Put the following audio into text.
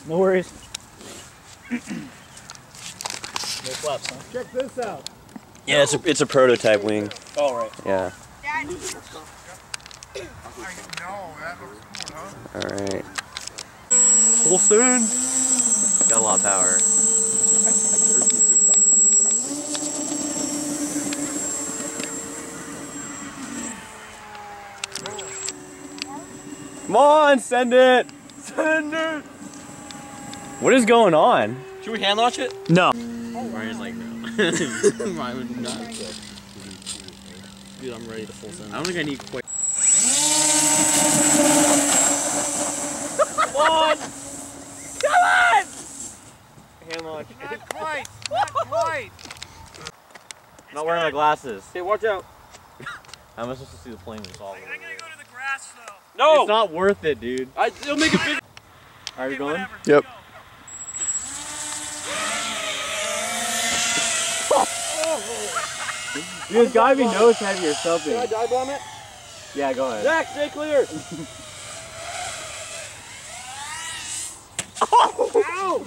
No worries. No flaps, huh? Check this out. Yeah, it's a prototype wing. Oh, right. Yeah. I know, that looks cool, huh? Alright. Full soon. Got a lot of power. Come on, send it! Send it! What is going on? Should we hand launch it? No. Ryan's like, no. Ryan would not. Dude, I'm ready to full send. I don't think I need quite. Come on! Come on! Hand launch. Not quite, not quite. Not wearing my glasses. Hey, watch out. How am I supposed to see the plane when it's all over? I'm gonna go to the grass though. No! It's not worth it, dude. It'll make a big. Are we going? Whatever, Yep. go. Dude, it's gotta be nose heavy or something. Can I dive bomb it? Yeah, go ahead. Zach, stay clear! Oh! Ow!